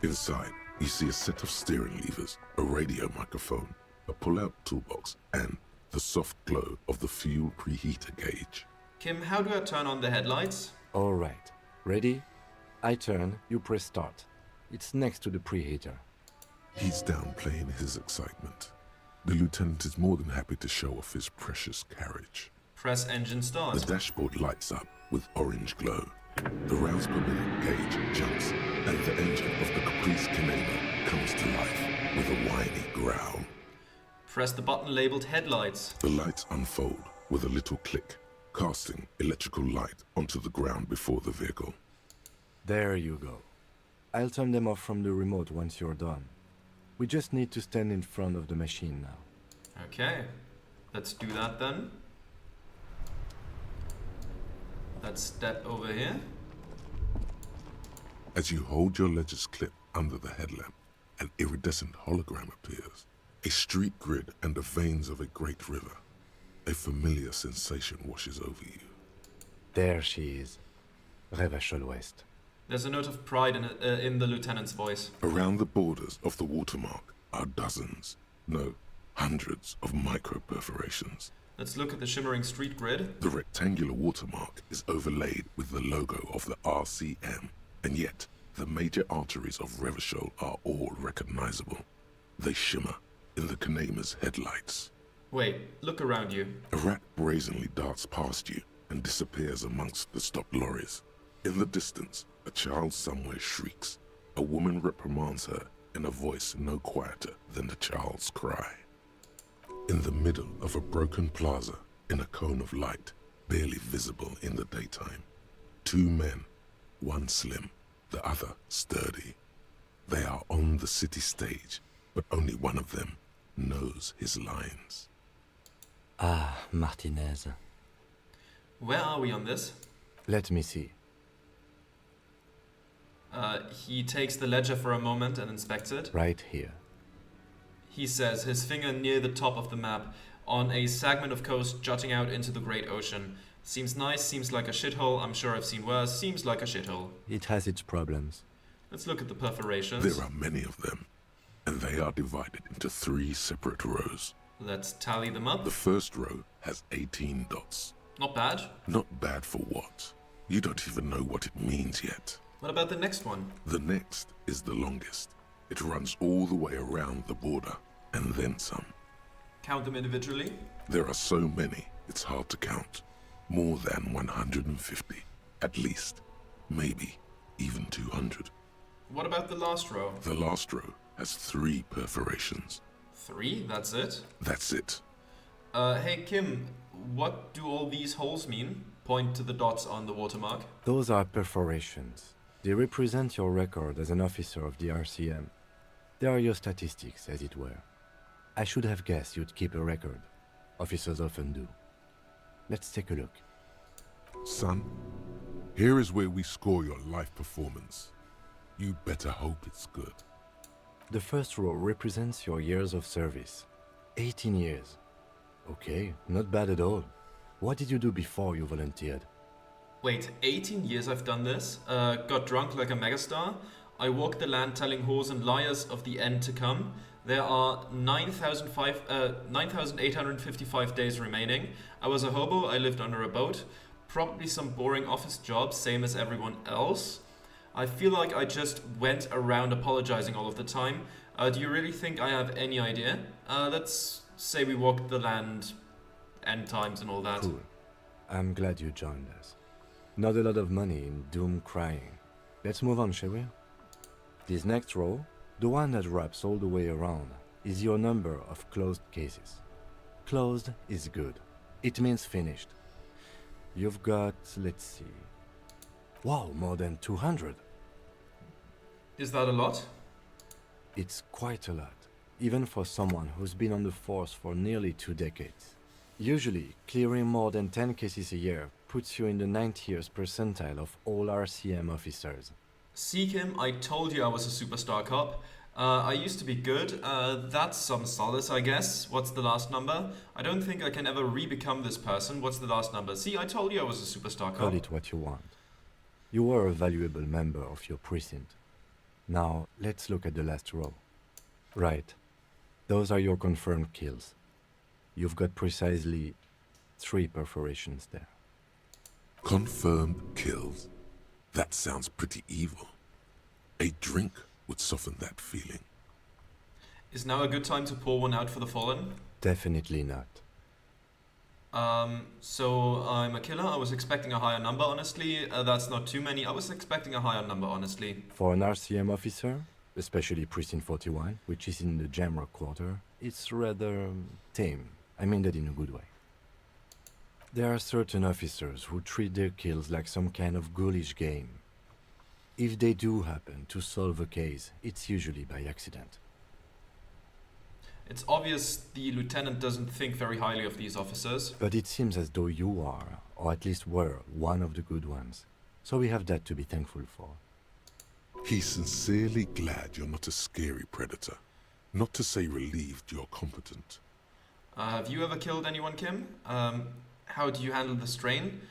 Inside, you see a set of steering levers, a radio microphone, a pull-out toolbox, and the soft glow of the fuel preheater gauge. Kim, how do I turn on the headlights? Alright. Ready? I turn, you press start. It's next to the preheater. He's downplaying his excitement. The lieutenant is more than happy to show off his precious carriage. Press engine start. The dashboard lights up with orange glow. The rounds per minute gauge jumps, and the engine of the Caprice Canelo comes to life with a whiny growl. Press the button labeled headlights. The lights unfold with a little click, casting electrical light onto the ground before the vehicle. There you go. I'll turn them off from the remote once you're done. We just need to stand in front of the machine now. Okay, let's do that then. Let's step over here. As you hold your ledger's clip under the headlamp, an iridescent hologram appears. A street grid and the veins of a great river. A familiar sensation washes over you. There she is. Revachol West. There's a note of pride in the lieutenant's voice. Around the borders of the watermark are dozens, no, hundreds of micro-perforations. Let's look at the shimmering street grid. The rectangular watermark is overlaid with the logo of the RCM, and yet the major arteries of Revachol are all recognizable. They shimmer in the Kanema's headlights. Wait, look around you. A rat brazenly darts past you and disappears amongst the stopped lorries. In the distance, a child somewhere shrieks. A woman reprimands her in a voice no quieter than the child's cry. In the middle of a broken plaza, in a cone of light, barely visible in the daytime, two men, one slim, the other sturdy. They are on the city stage, but only one of them knows his lines. Ah, Martinez. Where are we on this? Let me see. He takes the ledger for a moment and inspects it. Right here. He says, his finger near the top of the map, on a segment of coast jutting out into the great ocean. Seems nice, seems like a shithole. I'm sure I've seen worse. Seems like a shithole. It has its problems. Let's look at the perforations. There are many of them, and they are divided into 3 separate rows. Let's tally them up. The first row has 18 dots. Not bad. Not bad for what? You don't even know what it means yet. What about the next one? The next is the longest. It runs all the way around the border, and then some. Count them individually. There are so many, it's hard to count. More than 150, at least. Maybe even 200. What about the last row? The last row has 3 perforations. 3? That's it? That's it. Hey Kim, what do all these holes mean? Point to the dots on the watermark. Those are perforations. They represent your record as an officer of the RCM. They are your statistics, as it were. I should have guessed you'd keep a record. Officers often do. Let's take a look. Son, here is where we score your life performance. You better hope it's good. The first row represents your years of service. 18 years. Okay, not bad at all. What did you do before you volunteered? Wait, 18 years I've done this? Got drunk like a megastar? I walked the land telling whores and liars of the end to come. There are 9,855 days remaining. I was a hobo, I lived under a boat. Probably some boring office job, same as everyone else. I feel like I just went around apologizing all of the time. Do you really think I have any idea? Let's say we walked the land end times and all that. Cool. I'm glad you joined us. Not a lot of money in doom crying. Let's move on, shall we? This next row, the one that wraps all the way around, is your number of closed cases. Closed is good. It means finished. You've got, let's see... Wow, more than 200. Is that a lot? It's quite a lot, even for someone who's been on the force for nearly 2 decades. Usually, clearing more than 10 cases a year puts you in the 90th percentile of all RCM officers. See, Kim, I told you I was a superstar cop. I used to be good. That's some solace, I guess. What's the last number? I don't think I can ever re-become this person. What's the last number? See, I told you I was a superstar cop. Call it what you want. You were a valuable member of your precinct. Now, let's look at the last row. Right. Those are your confirmed kills. You've got precisely 3 perforations there. Confirmed kills. That sounds pretty evil. A drink would soften that feeling. Is now a good time to pour one out for the fallen? Definitely not. So I'm a killer. I was expecting a higher number, honestly. That's not too many. I was expecting a higher number, honestly. For an RCM officer, especially Precinct 41, which is in the Jamrock quarter, it's rather tame. I mean that in a good way. There are certain officers who treat their kills like some kind of ghoulish game. If they do happen to solve a case, it's usually by accident. It's obvious the lieutenant doesn't think very highly of these officers. But it seems as though you are, or at least were, one of the good ones. So we have that to be thankful for. He's sincerely glad you're not a scary predator. Not to say relieved you're competent. Have you ever killed anyone, Kim? How do you handle the strain?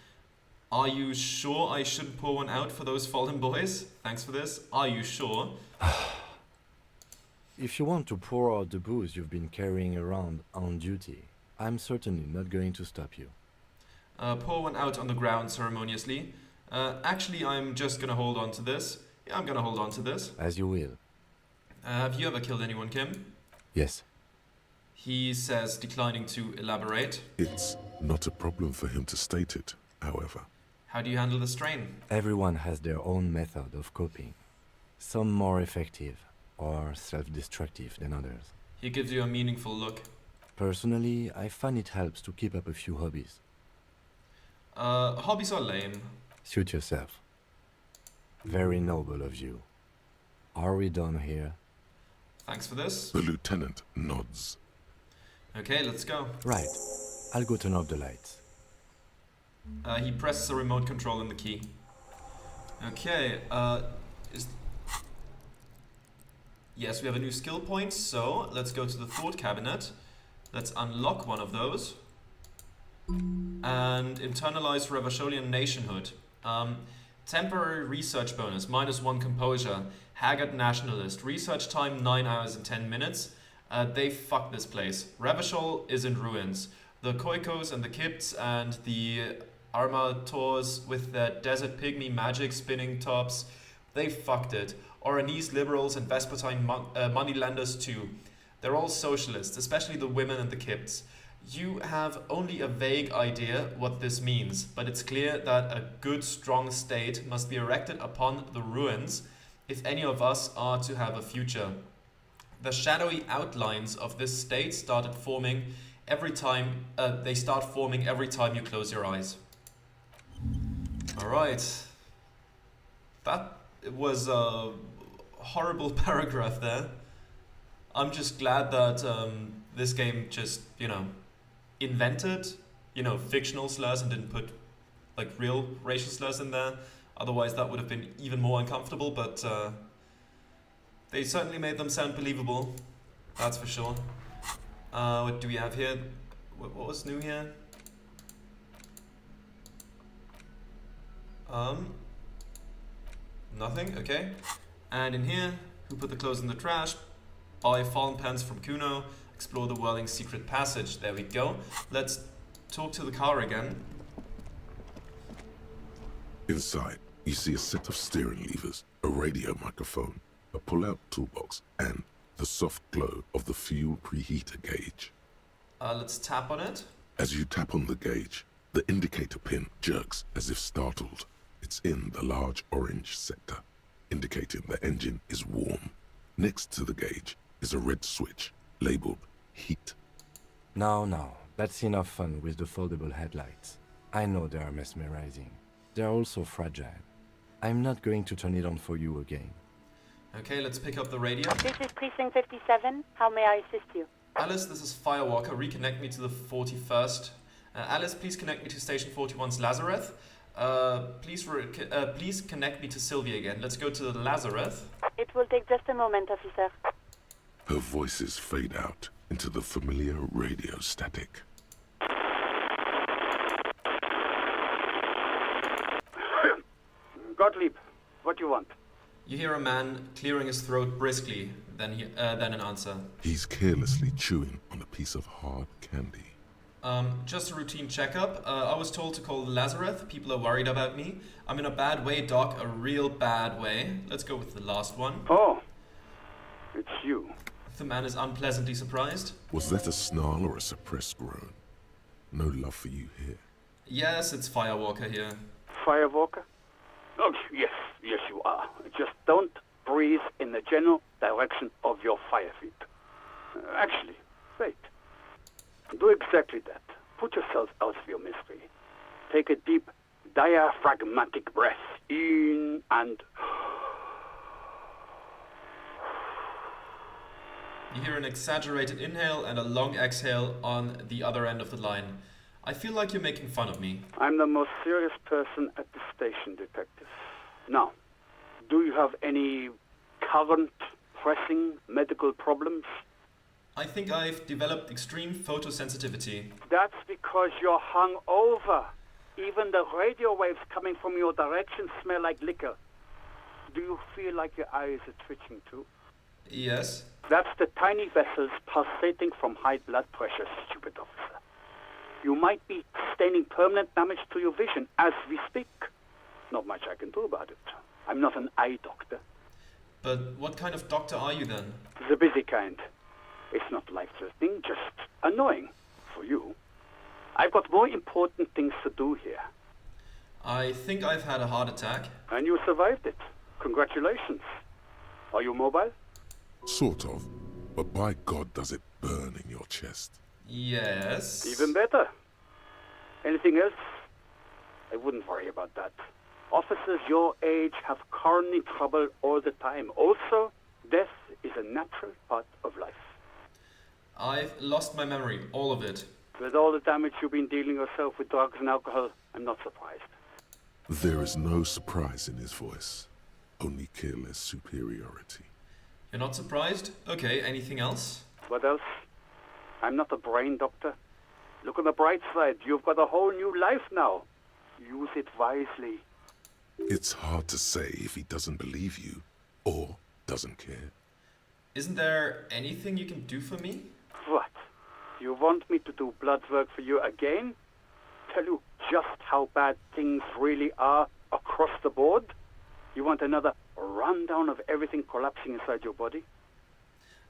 Are you sure I should pour one out for those fallen boys? Thanks for this. Are you sure? If you want to pour out the booze you've been carrying around on duty, I'm certainly not going to stop you. Pour one out on the ground ceremoniously. Actually, I'm just gonna hold on to this. Yeah, I'm gonna hold on to this. As you will. Have you ever killed anyone, Kim? Yes. He says, declining to elaborate. It's not a problem for him to state it, however. How do you handle the strain? Everyone has their own method of coping. Some more effective or self-destructive than others. He gives you a meaningful look. Personally, I find it helps to keep up a few hobbies. Hobbies are lame. Suit yourself. Very noble of you. Are we done here? Thanks for this. The lieutenant nods. Okay, let's go. Right. I'll go turn off the lights. He presses a remote control in the key. Okay, yes, we have a new skill point, so let's go to the thought cabinet. Let's unlock one of those. And internalize Revacholian nationhood. Temporary research bonus, -1 composure. Haggard nationalist. Research time 9 hours and 10 minutes. They fucked this place. Revachol is in ruins. The Koikos and the Kipts and the Armators with their desert pygmy magic spinning tops, they fucked it. Oranese liberals and Vespertine moneylenders too. They're all socialists, especially the women and the Kipts. You have only a vague idea what this means, but it's clear that a good, strong state must be erected upon the ruins if any of us are to have a future. The shadowy outlines of this state started forming every time every time you close your eyes. All right. That was a horrible paragraph there. I'm just glad that this game just, invented, fictional slurs and didn't put like real racial slurs in there. Otherwise that would have been even more uncomfortable, but they certainly made them sound believable. That's for sure. What do we have here? What was new here? Nothing, okay. And in here, who put the clothes in the trash? Buy fallen pants from Kuno. Explore the whirling secret passage. There we go. Let's talk to the car again. Inside, you see a set of steering levers, a radio microphone, a pull-out toolbox, and the soft glow of the fuel preheater gauge. Let's tap on it. As you tap on the gauge, the indicator pin jerks as if startled. It's in the large orange sector, indicating the engine is warm. Next to the gauge is a red switch, labeled heat. Now, that's enough fun with the foldable headlights. I know they are mesmerizing. They're also fragile. I'm not going to turn it on for you again. Okay, let's pick up the radio. This is Precinct 57. How may I assist you? Alice, this is Firewalker. Reconnect me to the 41st. Alice, please connect me to Station 41's Lazareth. Please connect me to Sylvia again. Let's go to the Lazareth. It will take just a moment, officer. Her voices fade out into the familiar radio static. Gottlieb, what do you want? You hear a man clearing his throat briskly, then an answer. He's carelessly chewing on a piece of hard candy. Just a routine checkup. I was told to call Lazarus. People are worried about me. I'm in a bad way, Doc, a real bad way. Let's go with the last one. Oh, it's you. The man is unpleasantly surprised. Was that a snarl or a suppressed groan? No love for you here. Yes, it's Firewalker here. Firewalker? Oh, yes, you are. Just don't breathe in the general direction of your fire feet. Actually, wait. Do exactly that. Put yourself out of your misery. Take a deep, diaphragmatic breath in and... You hear an exaggerated inhale and a long exhale on the other end of the line. I feel like you're making fun of me. I'm the most serious person at the station, detective. Now, do you have any current, pressing medical problems? I think I've developed extreme photosensitivity. That's because you're hung over. Even the radio waves coming from your direction smell like liquor. Do you feel like your eyes are twitching too? Yes? That's the tiny vessels pulsating from high blood pressure, stupid officer. You might be sustaining permanent damage to your vision as we speak. Not much I can do about it. I'm not an eye doctor. But what kind of doctor are you then? The busy kind. It's not life-threatening, just annoying for you. I've got more important things to do here. I think I've had a heart attack. And you survived it. Congratulations. Are you mobile? Sort of. But by God, does it burn in your chest. Yes. Even better. Anything else? I wouldn't worry about that. Officers your age have coronary trouble all the time. Also, death is a natural part of life. I've lost my memory, all of it. With all the damage you've been dealing yourself with drugs and alcohol, I'm not surprised. There is no surprise in his voice, only careless superiority. You're not surprised? Okay, anything else? What else? I'm not a brain doctor. Look on the bright side. You've got a whole new life now. Use it wisely. It's hard to say if he doesn't believe you or doesn't care. Isn't there anything you can do for me? What? You want me to do blood work for you again? Tell you just how bad things really are across the board? You want another rundown of everything collapsing inside your body?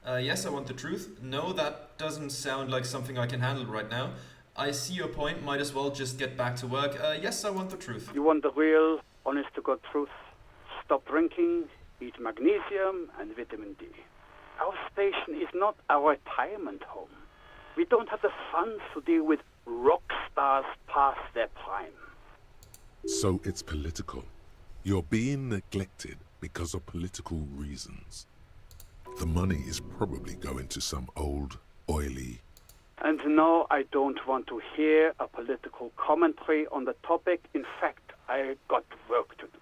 Yes, I want the truth. No, that doesn't sound like something I can handle right now. I see your point, might as well just get back to work. Yes, I want the truth. You want the real, honest-to-God truth? Stop drinking, eat magnesium and vitamin D. Our station is not a retirement home. We don't have the funds to deal with rock stars past their prime. So it's political. You're being neglected because of political reasons. The money is probably going to some old, oily... And no, I don't want to hear a political commentary on the topic. In fact, I got work to do.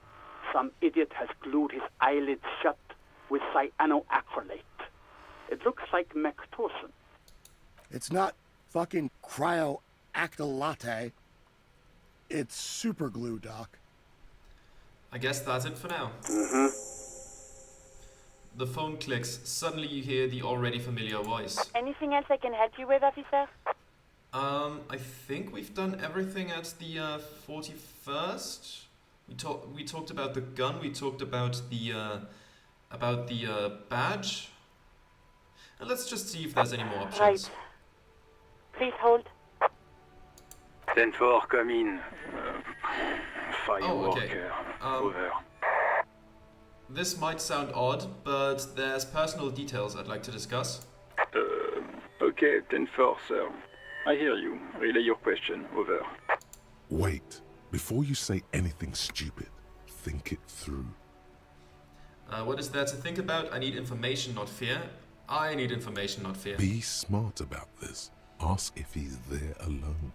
Some idiot has glued his eyelids shut with cyanoacrylate. It looks like Mactorson. It's not fucking cryoactylate. It's super glue, Doc. I guess that's it for now. The phone clicks. Suddenly you hear the already familiar voice. Anything else I can help you with, officer? I think we've done everything at the 41st. We talked about the gun. We talked about the badge. And let's just see if there's any more options. Right. Please hold. 10-4, come in. Oh, okay. Firewalker, over. This might sound odd, but there's personal details I'd like to discuss. Okay, 10-4, sir. I hear you. Relay your question, over. Wait. Before you say anything stupid, think it through. What is there to think about? I need information, not fear. I need information, not fear. Be smart about this. Ask if he's there alone.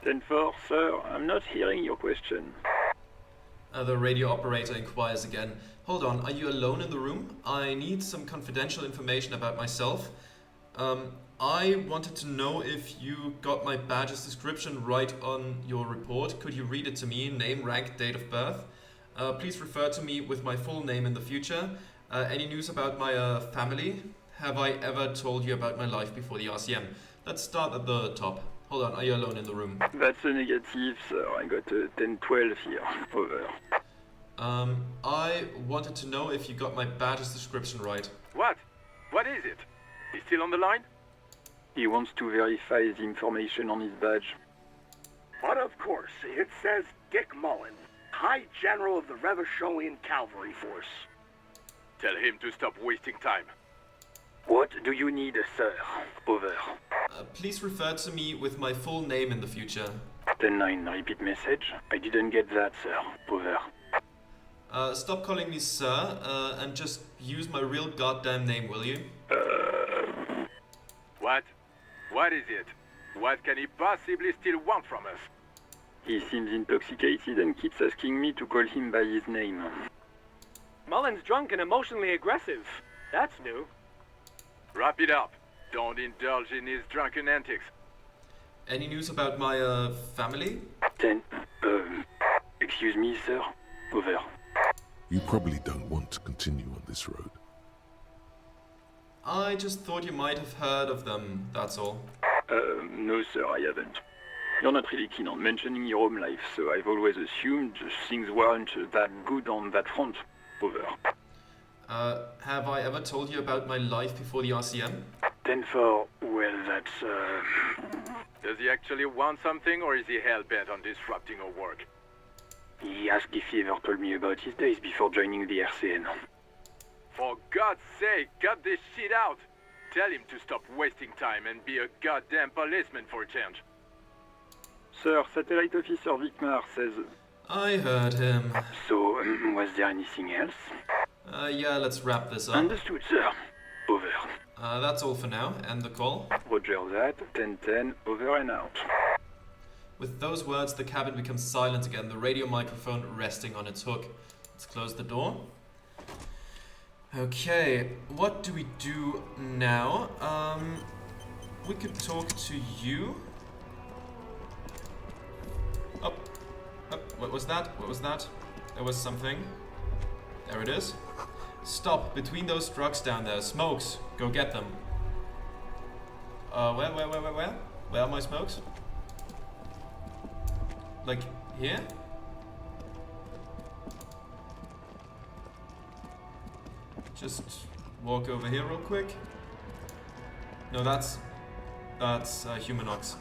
10-4, sir. I'm not hearing your question. The radio operator inquires again. Hold on, are you alone in the room? I need some confidential information about myself. I wanted to know if you got my badge's description right on your report. Could you read it to me? Name, rank, date of birth? Please refer to me with my full name in the future. Any news about my family? Have I ever told you about my life before the RCM? Let's start at the top. Hold on, are you alone in the room? That's a negative, sir. I got a 10-12 here. Over. I wanted to know if you got my badge's description right. What? What is it? He's still on the line? He wants to verify the information on his badge. But of course, it says Dick Mullen, High General of the Revacholian Cavalry Force. Tell him to stop wasting time. What do you need, sir? Over. Please refer to me with my full name in the future. 10-9, repeat message. I didn't get that, sir. Over. Stop calling me sir, and just use my real goddamn name, will you? What? What is it? What can he possibly still want from us? He seems intoxicated and keeps asking me to call him by his name. Mullen's drunk and emotionally aggressive. That's new. Wrap it up. Don't indulge in his drunken antics. Any news about my family? 10. Excuse me, sir. Over. You probably don't want to continue on this road. I just thought you might have heard of them, that's all. No, sir, I haven't. You're not really keen on mentioning your home life, so I've always assumed things weren't that good on that front. Over. Have I ever told you about my life before the RCM? 10-4, well, that's, Does he actually want something, or is he hell-bent on disrupting our work? He asked if he ever told me about his days before joining the RCN. For God's sake, cut this shit out! Tell him to stop wasting time and be a goddamn policeman for a change. Sir, Satellite Officer Vikmar says... I heard him. So, was there anything else? Yeah, let's wrap this up. Understood, sir. Over. That's all for now. End the call. Roger that. 10-10, over and out. With those words, the cabin becomes silent again, the radio microphone resting on its hook. Let's close the door. Okay, what do we do now? We could talk to you. Oh, what was that? What was that? There was something. There it is. Stop, between those trucks down there. Smokes, go get them. Where? Where are my smokes? Like, here? Just walk over here real quick. No, that's Humanox.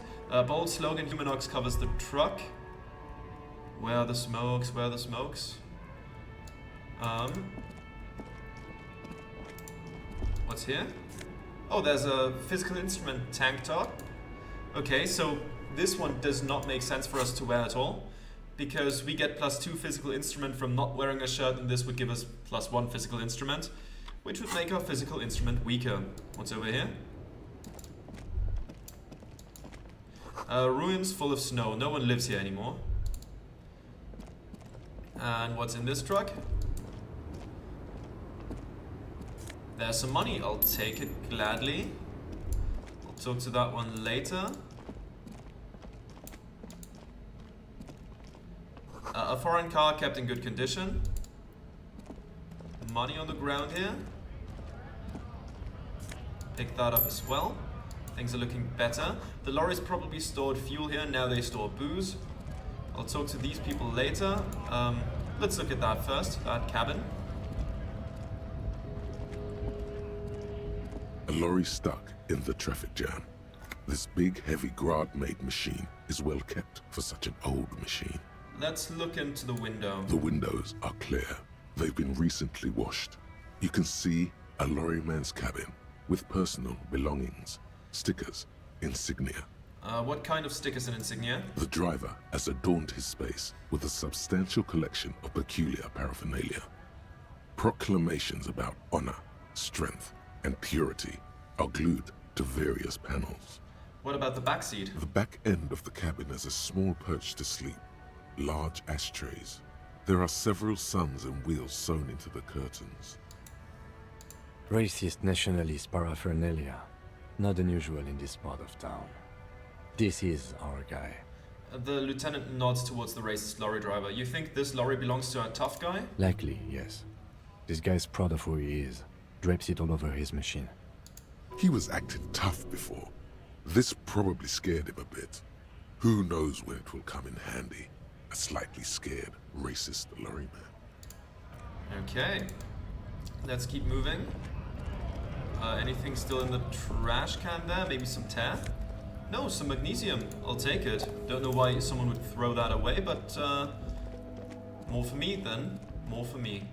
Bold slogan, Humanox covers the truck. Where are the smokes? Where are the smokes? What's here? Oh, there's a physical instrument tank top. Okay, so this one does not make sense for us to wear at all, because we get +2 physical instrument from not wearing a shirt, and this would give us +1 physical instrument, which would make our physical instrument weaker. What's over here? Ruins full of snow. No one lives here anymore. And what's in this truck? There's some money. I'll take it gladly. I'll talk to that one later. A foreign car kept in good condition. Money on the ground here. Pick that up as well. Things are looking better. The lorries probably stored fuel here, now they store booze. I'll talk to these people later. Let's look at that first, that cabin. A lorry stuck in the traffic jam. This big, heavy Grad-made machine is well kept for such an old machine. Let's look into the window. The windows are clear. They've been recently washed. You can see a lorryman's cabin with personal belongings, stickers, insignia. What kind of stickers and insignia? The driver has adorned his space with a substantial collection of peculiar paraphernalia. Proclamations about honor, strength, and purity are glued to various panels. What about the back seat? The back end of the cabin has a small perch to sleep, large ashtrays. There are several suns and wheels sewn into the curtains. Racist nationalist paraphernalia. Not unusual in this part of town. This is our guy. The lieutenant nods towards the racist lorry driver. You think this lorry belongs to a tough guy? Likely, yes. This guy's proud of who he is. Drapes it all over his machine. He was acting tough before. This probably scared him a bit. Who knows when it will come in handy? A slightly scared, racist lorry man. Okay. Let's keep moving. Anything still in the trash can there? Maybe some tear? No, some magnesium. I'll take it. Don't know why someone would throw that away, but more for me then. More for me.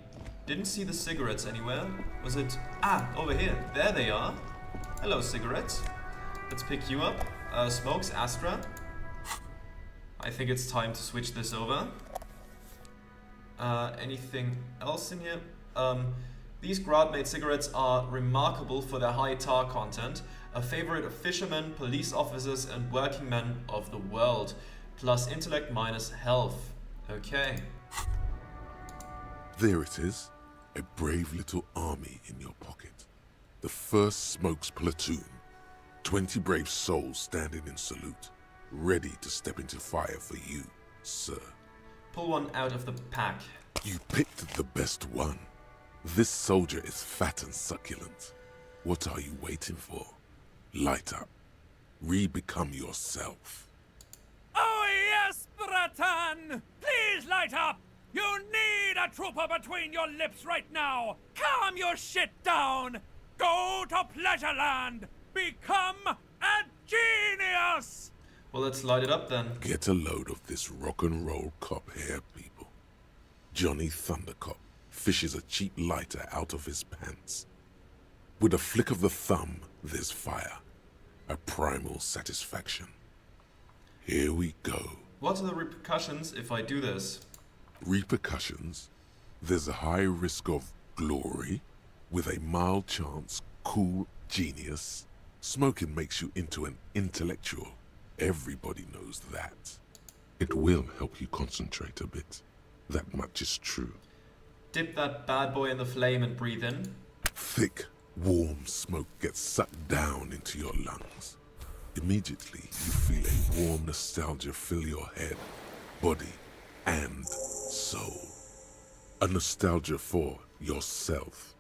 Didn't see the cigarettes anywhere. Was it... Ah, over here. There they are. Hello, cigarettes. Let's pick you up. Smokes, Astra. I think it's time to switch this over. Anything else in here? These Grad-made cigarettes are remarkable for their high tar content, a favorite of fishermen, police officers, and working men of the world. Plus intellect minus health. Okay. There it is. A brave little army in your pocket. The 1st Smokes platoon. 20 brave souls standing in salute, ready to step into fire for you, sir. Pull one out of the pack. You picked the best one. This soldier is fat and succulent. What are you waiting for? Light up. Re-become yourself. Oh yes, Bratan! Please light up! You need a trooper between your lips right now! Calm your shit down! Go to Pleasureland! Become a genius! Well, let's light it up then. Get a load of this rock and roll cop here, people. Johnny Thundercop fishes a cheap lighter out of his pants. With a flick of the thumb, there's fire. A primal satisfaction. Here we go. What are the repercussions if I do this? Repercussions? There's a high risk of glory, with a mild chance, cool genius. Smoking makes you into an intellectual. Everybody knows that. It will help you concentrate a bit. That much is true. Dip that bad boy in the flame and breathe in. Thick, warm smoke gets sucked down into your lungs. Immediately, you feel a warm nostalgia fill your head, body, and soul. A nostalgia for yourself.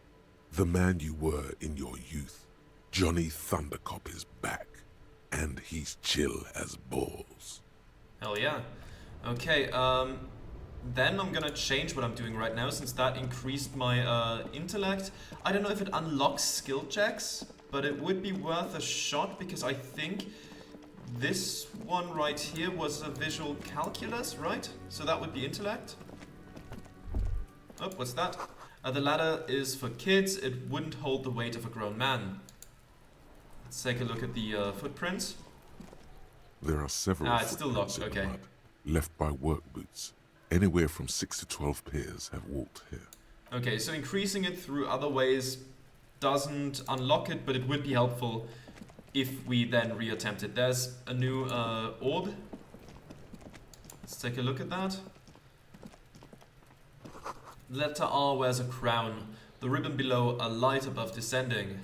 The man you were in your youth. Johnny Thundercop is back, and he's chill as balls. Hell yeah. Okay, then I'm gonna change what I'm doing right now, since that increased my intellect. I don't know if it unlocks skill checks, but it would be worth a shot, because I think this one right here was a visual calculus, right? So that would be intellect. Oh, what's that? The ladder is for kids. It wouldn't hold the weight of a grown man. Let's take a look at the footprints. There are several it's still locked, footprints in okay. mud, left by work boots. Anywhere from 6 to 12 pairs have walked here. Okay, so increasing it through other ways doesn't unlock it, but it would be helpful if we then reattempt it. There's a new orb. Let's take a look at that. Letter R wears a crown. The ribbon below a light above descending.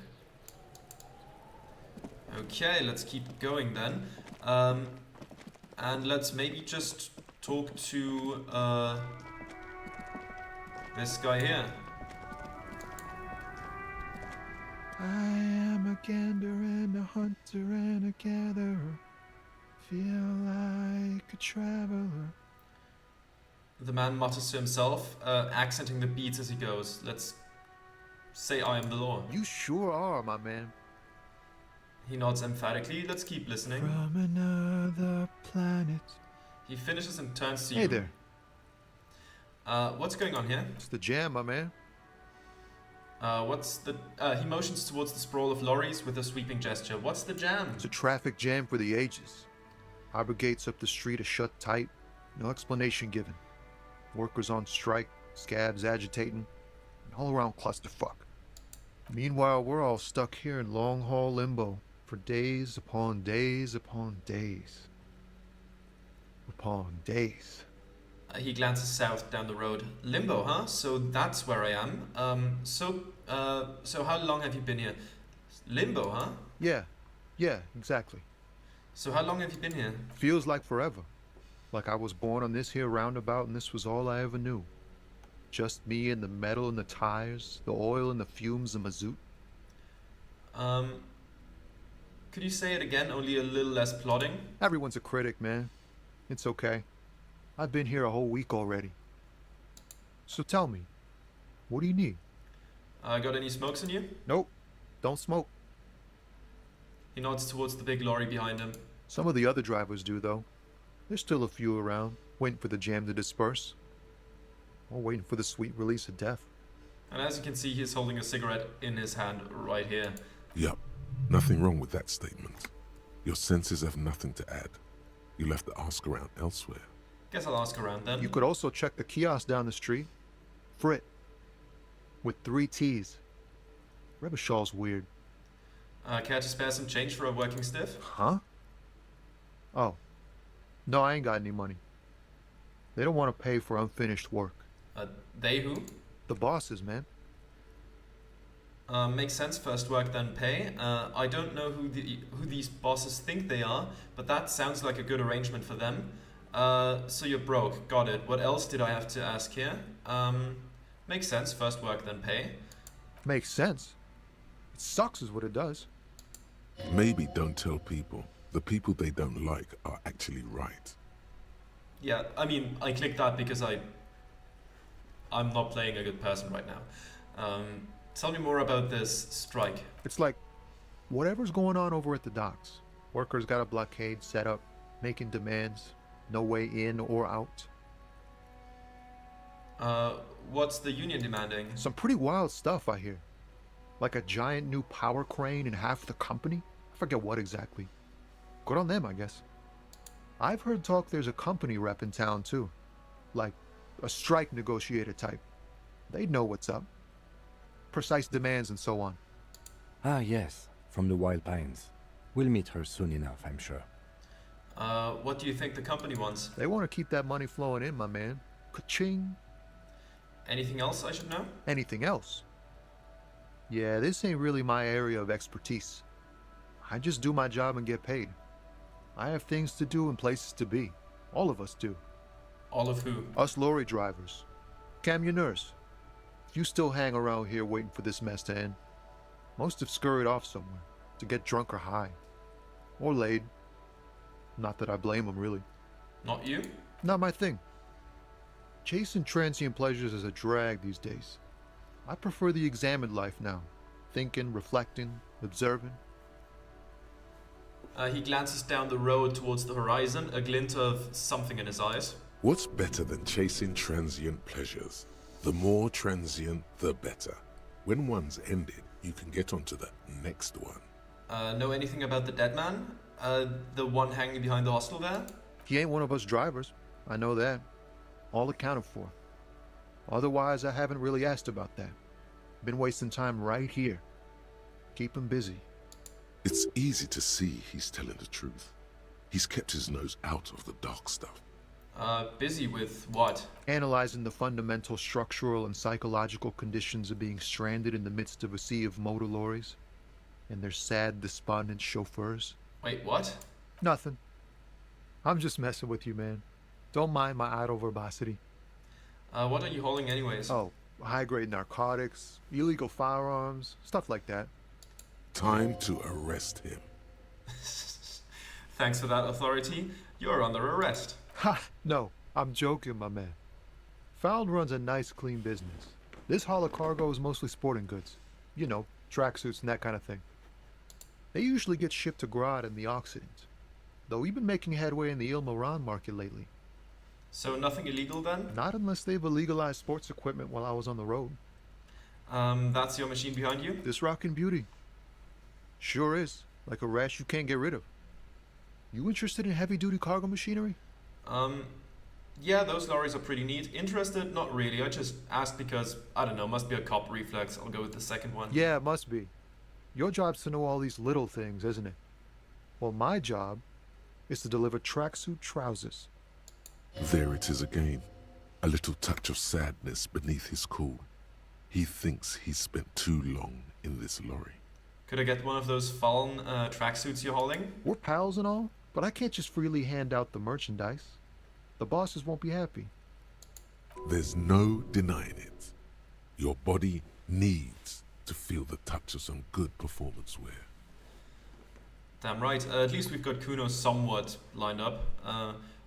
Okay, let's keep going then. And let's maybe just talk to this guy here. I am a gander and a hunter and a gatherer. Feel like a traveler. The man mutters to himself, accenting the beats as he goes. Let's say I am the law. You sure are, my man. He nods emphatically. Let's keep listening. From another planet. He finishes and turns to you. Hey there. What's going on here? It's the jam, my man. What's the... he motions towards the sprawl of lorries with a sweeping gesture. What's the jam? It's a traffic jam for the ages. Harbor gates up the street are shut tight. No explanation given. Workers on strike, scabs agitating, an all-around clusterfuck. Meanwhile, we're all stuck here in long-haul limbo for days upon days upon days. Upon days. He glances south down the road. Limbo, huh? So that's where I am. So how long have you been here? Limbo, huh? Yeah, exactly. So how long have you been here? Feels like forever. Like I was born on this here roundabout and this was all I ever knew. Just me and the metal and the tires, the oil and the fumes of mazout. Could you say it again, only a little less plodding? Everyone's a critic, man. It's okay. I've been here a whole week already. So tell me, what do you need? Got any smokes in you? Nope, don't smoke. He nods towards the big lorry behind him. Some of the other drivers do, though. There's still a few around, waiting for the jam to disperse. Or waiting for the sweet release of death. And as you can see, he's holding a cigarette in his hand right here. Yup, nothing wrong with that statement. Your senses have nothing to add. You'll have to ask around elsewhere. Guess I'll ask around then. You could also check the kiosk down the street. Frit. With 3 T's. Rebishaw's weird. Care to spare some change for a working stiff? Huh? Oh. No, I ain't got any money. They don't want to pay for unfinished work. They who? The bosses, man. Makes sense, first work then pay. I don't know who these bosses think they are, but that sounds like a good arrangement for them. So you're broke, got it. What else did I have to ask here? Makes sense, first work then pay. Makes sense. It sucks is what it does. Maybe don't tell people. The people they don't like are actually right. Yeah, I mean, I clicked that because I'm not playing a good person right now. Tell me more about this strike. It's like, whatever's going on over at the docks. Workers got a blockade set up, making demands, no way in or out. What's the union demanding? Some pretty wild stuff, I hear. Like a giant new power crane in half the company? I forget what exactly. Good on them, I guess. I've heard talk there's a company rep in town, too. Like, a strike negotiator type. They'd know what's up. Precise demands and so on. Ah, yes, from the Wild Pines. We'll meet her soon enough, I'm sure. What do you think the company wants? They want to keep that money flowing in, my man. Ka-ching. Anything else I should know? Anything else? Yeah, this ain't really my area of expertise. I just do my job and get paid. I have things to do and places to be. All of us do. All of who? Us lorry drivers. Camionneurs. If you still hang around here waiting for this mess to end, most have scurried off somewhere to get drunk or high. Or laid. Not that I blame them, really. Not you? Not my thing. Chasing transient pleasures is a drag these days. I prefer the examined life now. Thinking, reflecting, observing. He glances down the road towards the horizon, a glint of something in his eyes. What's better than chasing transient pleasures? The more transient, the better. When one's ended, you can get onto the next one. Know anything about the dead man? The one hanging behind the hostel there? He ain't one of us drivers. I know that. All accounted for. Otherwise, I haven't really asked about that. Been wasting time right here. Keep him busy. It's easy to see he's telling the truth. He's kept his nose out of the dark stuff. Busy with what? Analyzing the fundamental structural and psychological conditions of being stranded in the midst of a sea of motor lorries and their sad, despondent chauffeurs. Wait, what? Nothing. I'm just messing with you, man. Don't mind my idle verbosity. What are you hauling anyways? Oh, high-grade narcotics, illegal firearms, stuff like that. Time to arrest him. Thanks for that, authority. You're under arrest. Ha! No, I'm joking, my man. Found runs a nice, clean business. This haul of cargo is mostly sporting goods. You know, tracksuits and that kind of thing. They usually get shipped to Grad and the Occident. Though we've been making headway in the Il Moran market lately. So nothing illegal then? Not unless they've illegalized sports equipment while I was on the road. That's your machine behind you? This rockin' beauty. Sure is. Like a rash you can't get rid of. You interested in heavy-duty cargo machinery? Yeah, those lorries are pretty neat. Interested? Not really. I just asked because, I don't know, must be a cop reflex. I'll go with the second one. Yeah, it must be. Your job's to know all these little things, isn't it? Well, my job is to deliver tracksuit trousers. There it is again. A little touch of sadness beneath his cool. He thinks he's spent too long in this lorry. Could I get one of those fallen tracksuits you're hauling? We're pals and all, but I can't just freely hand out the merchandise. The bosses won't be happy. There's no denying it. Your body needs to feel the touch of some good performance wear. Damn right. At least we've got Kuno somewhat lined up.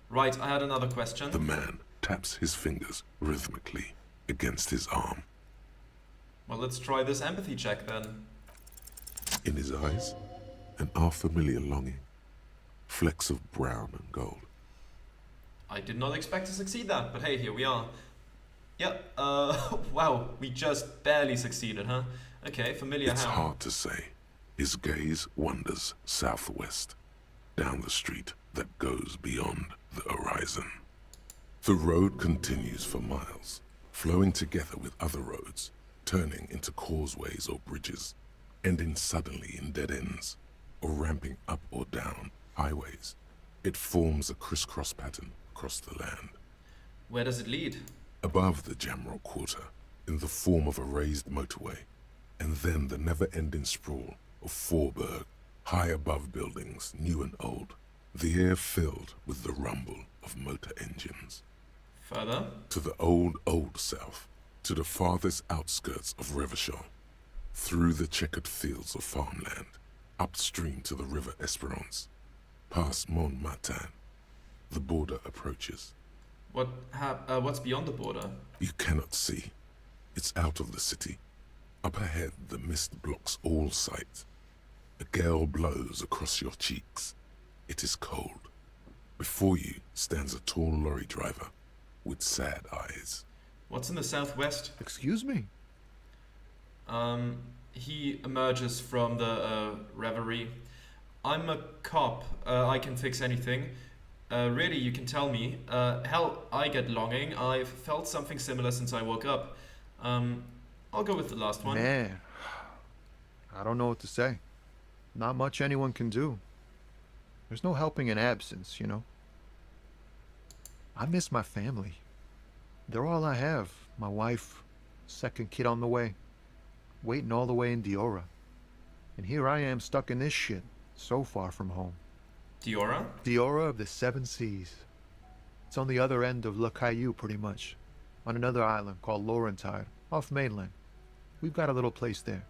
Right, I had another question. The man taps his fingers rhythmically against his arm. Well, let's try this empathy check then. In his eyes, an unfamiliar longing. Flecks of brown and gold. I did not expect to succeed that, but hey, here we are. Yeah, wow, we just barely succeeded, huh? Okay, familiar It's how? hard to say. His gaze wanders southwest, down the street that goes beyond the horizon. The road continues for miles, flowing together with other roads, turning into causeways or bridges, ending suddenly in dead ends, or ramping up or down highways. It forms a crisscross pattern across the land. Where does it lead? Above the Jamrock Quarter, in the form of a raised motorway, and then the never-ending sprawl of Forburg, high above buildings, new and old, the air filled with the rumble of motor engines. Further? To the old south, to the farthest outskirts of Revachol, through the checkered fields of farmland, upstream to the river Esperance, past Montmartin, the border approaches. What's beyond the border? You cannot see. It's out of the city. Up ahead, the mist blocks all sight. A gale blows across your cheeks. It is cold. Before you stands a tall lorry driver with sad eyes. What's in the southwest? Excuse me? He emerges from the reverie. I'm a cop. I can fix anything. Really, you can tell me. Hell, I get longing. I've felt something similar since I woke up. I'll go with the last one. Man, I don't know what to say. Not much anyone can do. There's no helping in absence, you know. I miss my family. They're all I have. My wife, second kid on the way, waiting all the way in Diora. And here I am stuck in this shit, so far from home. Diora? Diora of the Seven Seas. It's on the other end of Le Caillou, pretty much. On another island called Laurentide, off mainland. We've got a little place there.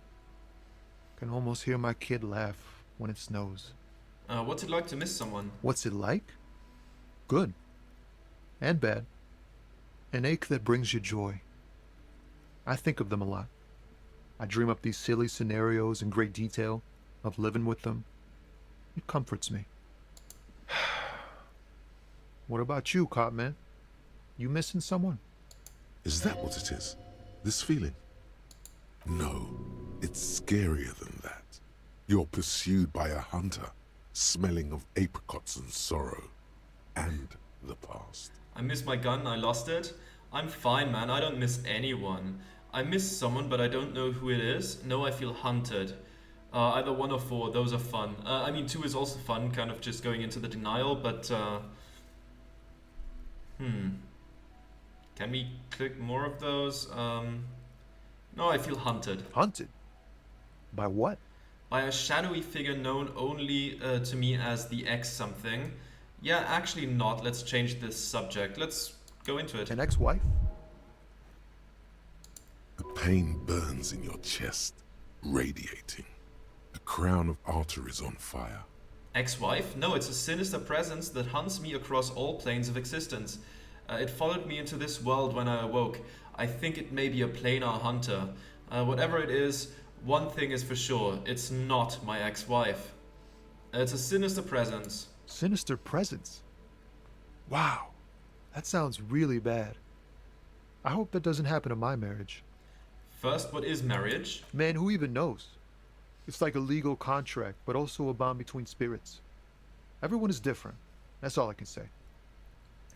Can almost hear my kid laugh when it snows. What's it like to miss someone? What's it like? Good. And bad. An ache that brings you joy. I think of them a lot. I dream up these silly scenarios in great detail of living with them. It comforts me. What about you, cop man? You missing someone? Is that what it is? This feeling? No, it's scarier than that. You're pursued by a hunter, smelling of apricots and sorrow, and the past. I miss my gun, I lost it. I'm fine, man, I don't miss anyone. I miss someone, but I don't know who it is. No, I feel hunted. Either 1 or 4, those are fun. I mean, 2 is also fun, kind of just going into the denial, but... Can we click more of those? No, I feel hunted. Hunted? By what? By a shadowy figure known only to me as the X something. Yeah, actually not. Let's change this subject. Let's go into it. An ex-wife? The pain burns in your chest, radiating. A crown of arteries on fire. Ex-wife? No, it's a sinister presence that hunts me across all planes of existence. It followed me into this world when I awoke. I think it may be a planar hunter. Whatever it is, one thing is for sure. It's not my ex-wife. It's a sinister presence. Sinister presence? Wow. That sounds really bad. I hope that doesn't happen in my marriage. First, what is marriage? Man, who even knows? It's like a legal contract, but also a bond between spirits. Everyone is different. That's all I can say.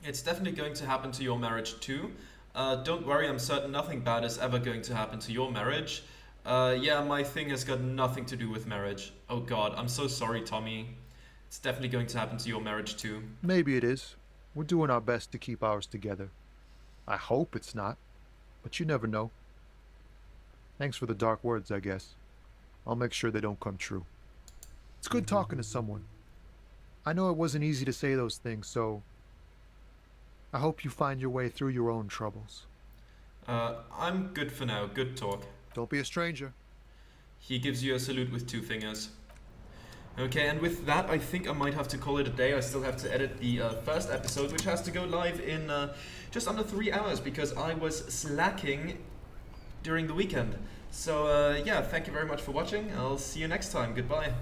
It's definitely going to happen to your marriage too. Don't worry, I'm certain nothing bad is ever going to happen to your marriage. Yeah, my thing has got nothing to do with marriage. Oh god, I'm so sorry, Tommy. It's definitely going to happen to your marriage too. Maybe it is. We're doing our best to keep ours together. I hope it's not, but you never know. Thanks for the dark words, I guess. I'll make sure they don't come true. It's good talking to someone. I know it wasn't easy to say those things, so I hope you find your way through your own troubles. I'm good for now. Good talk. Don't be a stranger. He gives you a salute with 2 fingers. Okay, and with that, I think I might have to call it a day. I still have to edit the first episode, which has to go live in just under 3 hours because I was slacking during the weekend. So yeah, thank you very much for watching. I'll see you next time. Goodbye.